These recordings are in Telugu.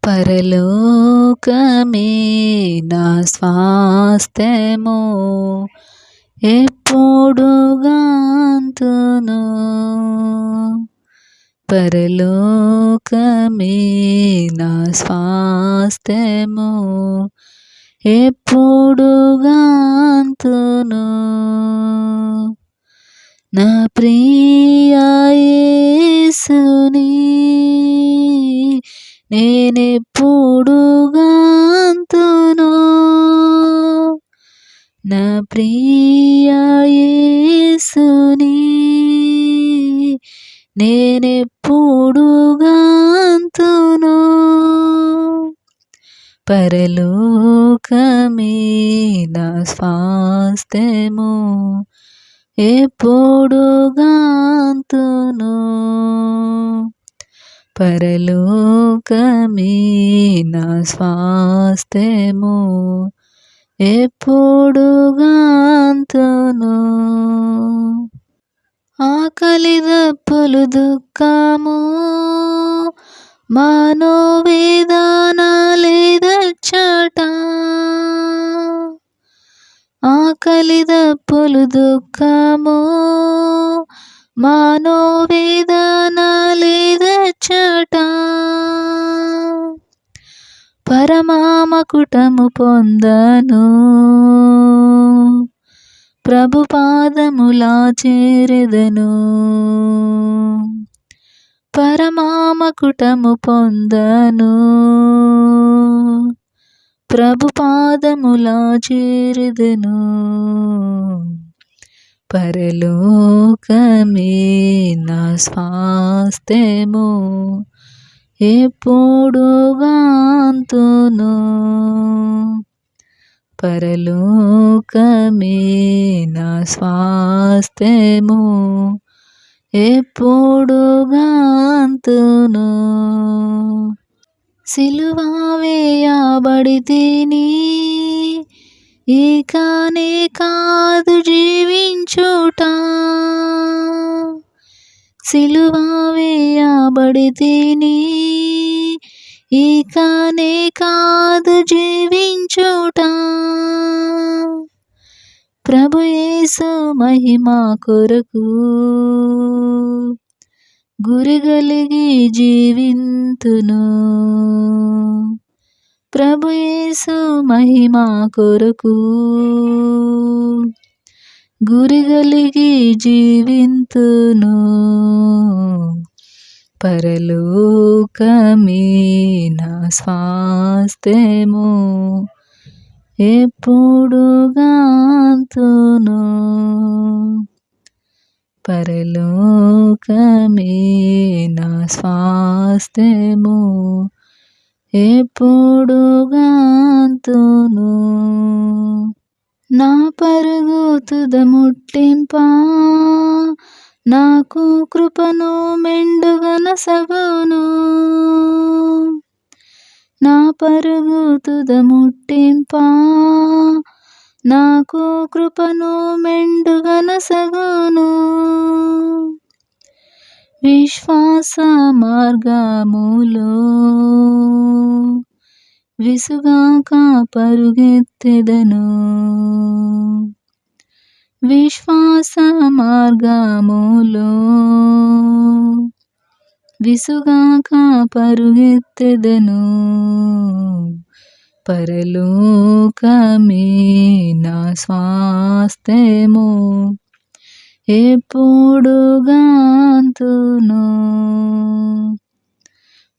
పరలోకమే నా స్వాస్థ్యము, ఎప్పుడు గాంతును. పరలోకమే నా స్వాస్థ్యము, ఎప్పుడు గాంతును. నా ప్రియ యేసుని నేనెప్పుడు గాంతును. నా ప్రియ యేసుని నేనెప్పుడు గాంతును. పరలోకమే నా స్వాస్థ్యము, ఎప్పుడు గాంతును. పరలోకమే నా స్వాస్థ్యము, ఎప్పుడు గాంతును. ఆకలి దప్పులు దుఃఖము మనోవేదన లేదచ్చట. ఆకలి దప్పులు దుఃఖము మనోవేదన లేదచ్చట. పరమామకుటము పొందను, ప్రభు పాదములా చేరెదను. పరమామకుటము పొందను, ప్రభు పాదములా చేరెదను. పరలోకమే నా స్వాస్థ్యము, ఎప్పుడు గాంతును. పరలోకమే నా స్వాస్థ్యము, ఎప్పుడు గాంతును. సిలువ వేయబడితిని, ఇకనే కాదు జీవించుట. సిలువ వేయబడితిని, ఇకనే కాదు జీవించుట. ప్రభు యేసు మహిమ కొరకు గురిగలిగి జీవింతును. ప్రభు యేసు మహిమ కొరకు గురిగలిగి జీవింతును. పరలోకమే నా స్వాస్థ్యము, ఎప్పుడు గాంతును. పరలోకమే నా స్వాస్థ్యము, ఎప్పుడు గాంతును. నా పరుగు తుద ముట్టింప, నాకు కృపను మెండుగనసగును. నా పరుగు తుద ముట్టింప, నాకు కృపను మెండుగనసగును. విశ్వాస మార్గములో విసుగాక పరుగెత్తెదను. విశ్వాస మార్గములో విసుగాక పరుగెత్తెదను. పరలోకమే నా స్వాస్థ్యము, ఎప్పుడు గాంతును.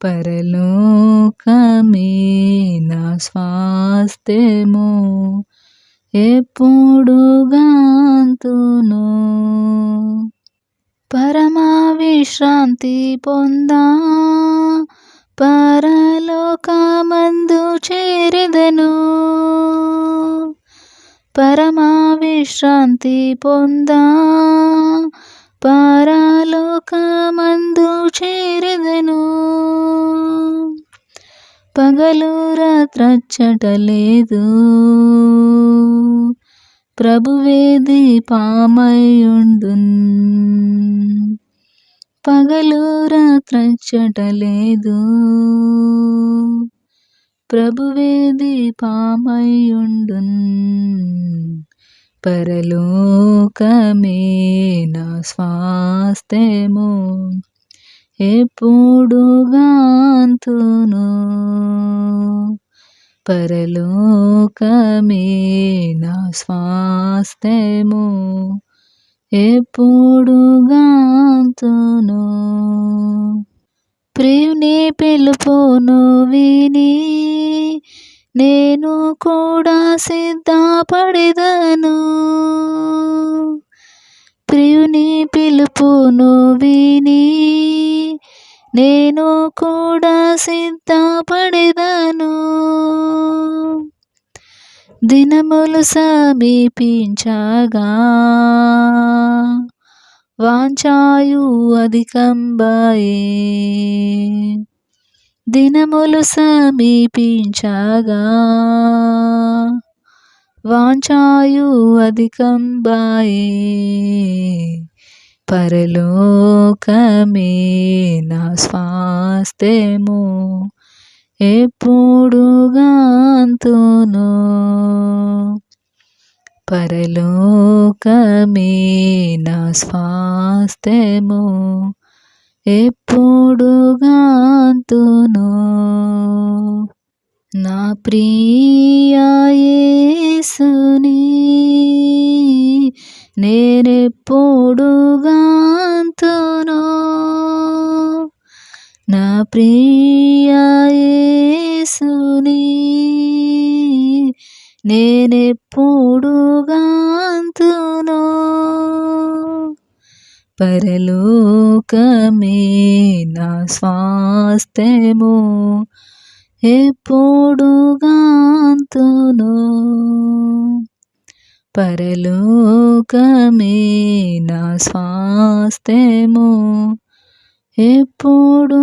పరలోకమే నా స్వాస్థ్యము, ఎప్పుడు గాంతును. పరమ విశ్రాంతి పొందా పరలోకమందు చేరెదను. పరమ విశ్రాంతి పొందా పరలోకమందు చేరెదను. పగలు రాత్రచ్చట లేదు, ప్రభువే దీపమయుండున్. పగలు రాత్రచ్చట లేదు, ప్రభువే దీపమయ్యుండున్ పరలోకమే నా స్వాస్థ్యము ఎప్పుడు గాంతును పరలోకమే నా స్వాస్థ్యము ఎప్పుడు గాంతును ప్రియుని పిలుపును విని నేను కూడా సిద్ధపడెదను ప్రియుని పిలుపును విని నేను కూడా సిద్ధపడెదను దినములు సమీపించగా వాంఛాయు అధికంబాయే దినములు సమీపించగా వాంఛాయు అధికంబాయే పరలోకమే నా స్వాస్థ్యము ఎప్పుడు గాంతును పరలోకమే నా స్వాస్థ్యము ఎప్పుడు గాంతును నా ప్రియ యేసుని నేనెప్పుడు గాంతును నా ప్రియ యేసుని నేనెప్పుడు గాంతును పరలోకమే నా స్వాస్థ్యము ఎప్పుడు గాంతును పరలోకమే నా స్వాస్థ్యము ఎప్పుడు